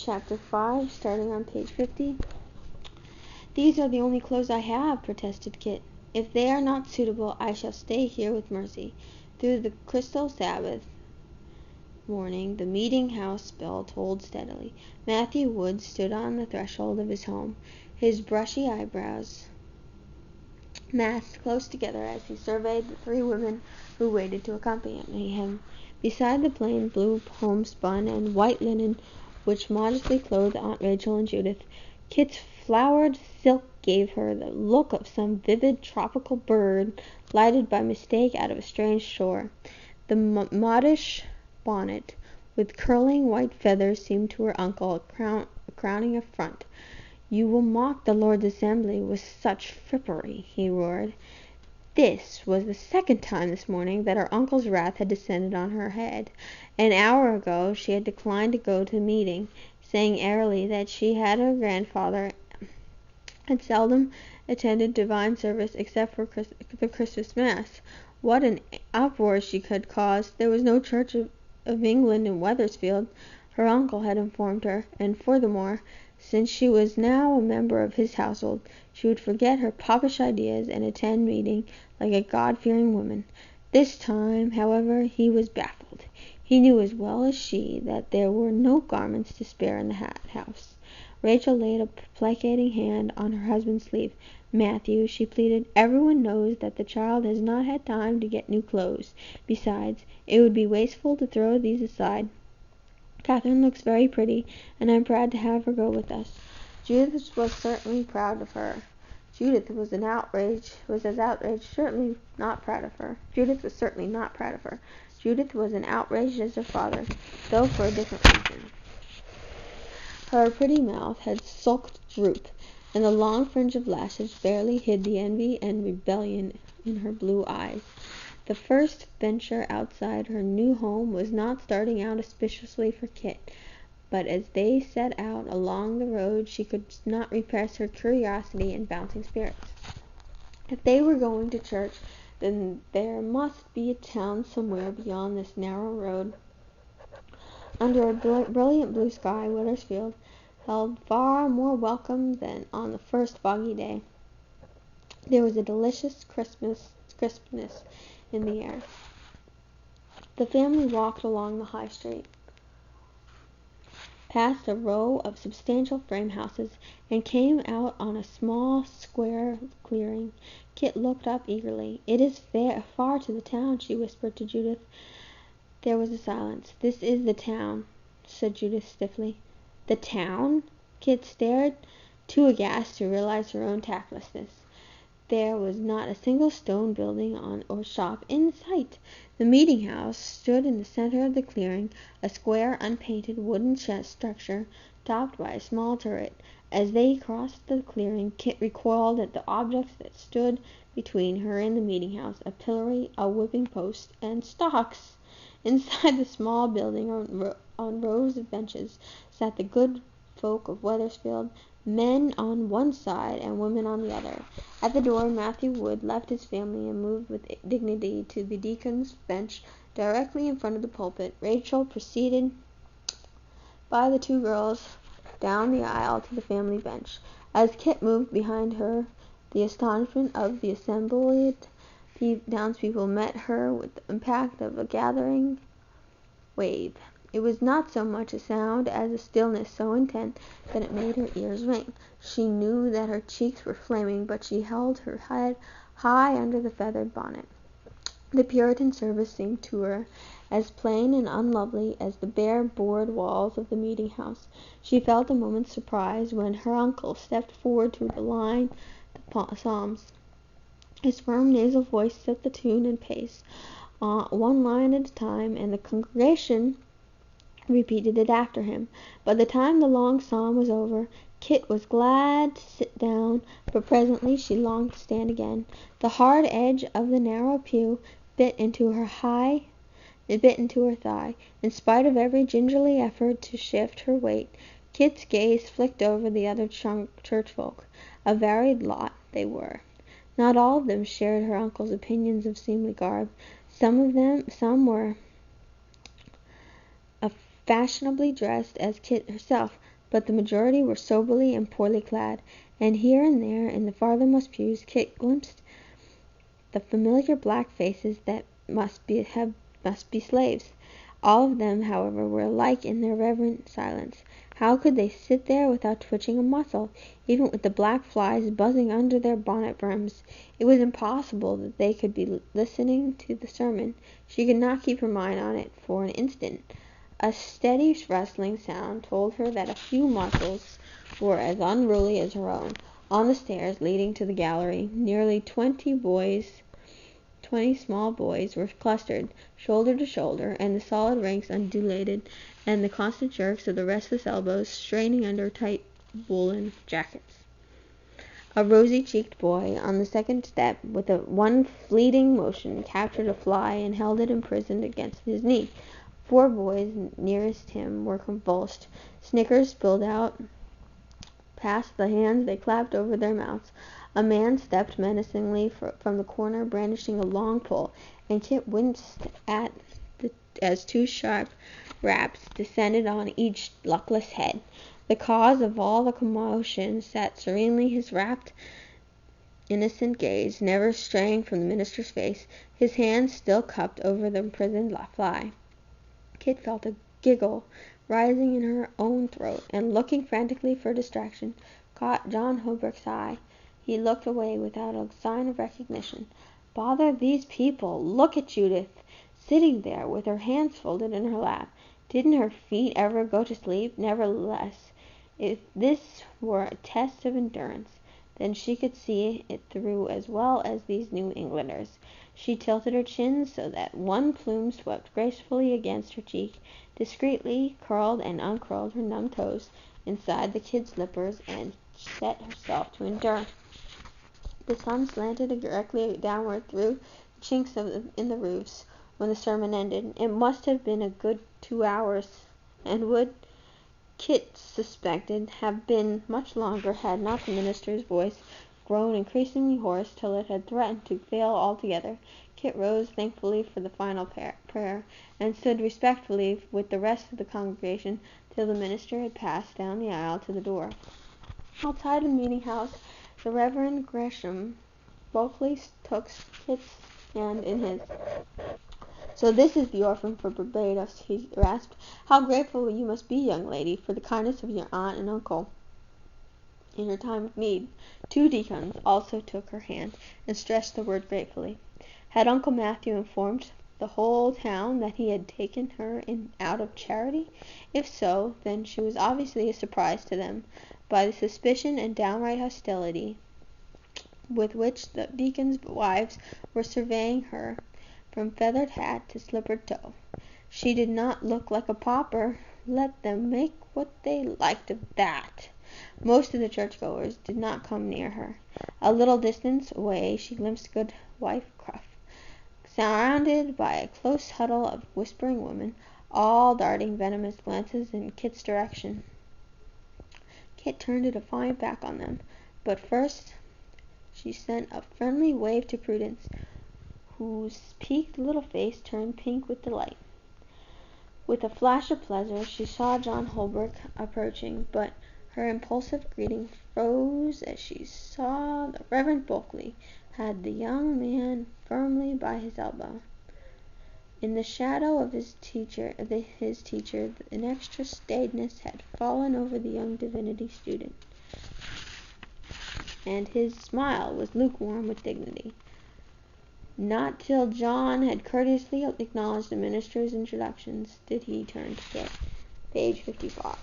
Chapter 5, starting on page 50. "These are the only clothes I have," protested Kit. "If they are not suitable, I shall stay here with Mercy." Through the crystal Sabbath morning, the meeting-house bell tolled steadily. Matthew Wood stood on the threshold of his home, his brushy eyebrows massed close together as he surveyed the three women who waited to accompany him. Beside the plain blue homespun and white linen which modestly clothed Aunt Rachel and Judith, Kit's flowered silk gave her the look of some vivid tropical bird lighted by mistake out of a strange shore. The modish bonnet with curling white feathers seemed to her uncle a crowning affront. "You will mock the Lord's assembly with such frippery," he roared. This was the second time this morning that her uncle's wrath had descended on her head. An hour ago she had declined to go to meeting, saying airily that she had her grandfather had seldom attended divine service except for the Christmas Mass. What an uproar she could cause! There was no Church of England in Wethersfield, her uncle had informed her, and furthermore, since she was now a member of his household, she would forget her popish ideas and attend meeting like a God-fearing woman. This time, however, he was baffled. He knew as well as she that there were no garments to spare in the house. Rachel laid a placating hand on her husband's sleeve. "Matthew," she pleaded, "everyone knows that the child has not had time to get new clothes. Besides, it would be wasteful to throw these aside. Catherine looks very pretty, and I'm proud to have her go with us." Judith was certainly proud of her. Judith was as outraged, certainly not proud of her. Judith was certainly not proud of her. Judith was as outraged as her father, though for a different reason. Her pretty mouth had sulked droop, and the long fringe of lashes barely hid the envy and rebellion in her blue eyes. The first venture outside her new home was not starting out auspiciously for Kit, but as they set out along the road she could not repress her curiosity and bouncing spirits. If they were going to church, then there must be a town somewhere beyond this narrow road. Under a brilliant blue sky, Wethersfield held far more welcome than on the first foggy day. There was a delicious crispness in the air. The family walked along the high street, past a row of substantial frame houses, and came out on a small square clearing. Kit looked up eagerly. "It is far to the town," she whispered to Judith. There was a silence. "This is the town," said Judith stiffly. "The town?" Kit stared, too aghast to realize her own tactlessness. There was not a single stone building or shop in sight. The meeting-house stood in the center of the clearing, a square, unpainted wooden structure, topped by a small turret. As they crossed the clearing, Kit recoiled at the objects that stood between her and the meeting-house: a pillory, a whipping-post, and stocks. Inside the small building, on rows of benches, sat the good folk of Wethersfield, men on one side and women on the other. At the door, Matthew Wood left his family and moved with dignity to the deacon's bench directly in front of the pulpit. Rachel preceded by the two girls down the aisle to the family bench. As Kit moved behind her, the astonishment of the assembled townspeople met her with the impact of a gathering wave. It was not so much a sound as a stillness so intense that it made her ears ring. She knew that her cheeks were flaming, but she held her head high under the feathered bonnet. The Puritan service seemed to her as plain and unlovely as the bare board walls of the meeting-house. She felt a moment's surprise when her uncle stepped forward to line the psalms. His firm nasal voice set the tune and pace, one line at a time, and the congregation repeated it after him. By the time the long psalm was over, Kit was glad to sit down, but presently she longed to stand again. The hard edge of the narrow pew bit into her thigh. In spite of every gingerly effort to shift her weight, Kit's gaze flicked over the other churchfolk. A varied lot they were. Not all of them shared her uncle's opinions of seemly garb. Some were fashionably dressed as Kit herself, but the majority were soberly and poorly clad, and here and there in the farthermost pews Kit glimpsed the familiar black faces that must be slaves. All of them, however, were alike in their reverent silence. How could they sit there without twitching a muscle, even with the black flies buzzing under their bonnet brims? It was impossible that they could be listening to the sermon. She could not keep her mind on it for an instant. A steady rustling sound told her that a few muscles were as unruly as her own. On the stairs leading to the gallery, nearly 20 small boys were clustered, shoulder to shoulder, and the solid ranks undulated, and the constant jerks of the restless elbows straining under tight woolen jackets. A rosy-cheeked boy on the second step, with one fleeting motion, captured a fly and held it imprisoned against his knee. 4 boys nearest him were convulsed. Snickers spilled out past the hands they clapped over their mouths. A man stepped menacingly from the corner, brandishing a long pole, and Kit winced as 2 sharp raps descended on each luckless head. The cause of all the commotion sat serenely, his rapt, innocent gaze never straying from the minister's face, his hands still cupped over the imprisoned fly. Kit felt a giggle rising in her own throat, and looking frantically for distraction, caught John Holbrook's eye. He looked away without a sign of recognition. Bother these people! Look at Judith, sitting there with her hands folded in her lap. Didn't her feet ever go to sleep? Nevertheless, if this were a test of endurance, then she could see it through as well as these New Englanders. She tilted her chin so that one plume swept gracefully against her cheek, discreetly curled and uncurled her numb toes inside the kid slippers, and set herself to endure. The sun slanted directly downward through the chinks in the roofs when the sermon ended. It must have been a good 2 hours, and would, Kit suspected, have been much longer had not the minister's voice grown increasingly hoarse till it had threatened to fail altogether. Kit rose thankfully for the final prayer, and stood respectfully with the rest of the congregation till the minister had passed down the aisle to the door. Outside the meeting-house, the Reverend Gresham bulkily took Kit's hand in his. "So this is the orphan for Barbados," he rasped. "How grateful you must be, young lady, for the kindness of your aunt and uncle in your time of need." 2 deacons also took her hand, and stressed the word gratefully. Had Uncle Matthew informed the whole town that he had taken her out of charity? If so, then she was obviously a surprise to them. By the suspicion and downright hostility with which the deacons' wives were surveying her from feathered hat to slippered toe, she did not look like a pauper. Let them make what they liked of that. Most of the churchgoers did not come near her. A little distance away she glimpsed Goodwife Cruff, surrounded by a close huddle of whispering women, all darting venomous glances in Kit's direction. Kit turned a defiant back on them, but first she sent a friendly wave to Prudence, whose peaked little face turned pink with delight. With a flash of pleasure she saw John Holbrook approaching, but her impulsive greeting froze as she saw the Reverend Bulkley had the young man firmly by his elbow. In the shadow of his teacher, an extra staidness had fallen over the young divinity student, and his smile was lukewarm with dignity. Not till John had courteously acknowledged the minister's introductions did he turn to Kit. Page 55.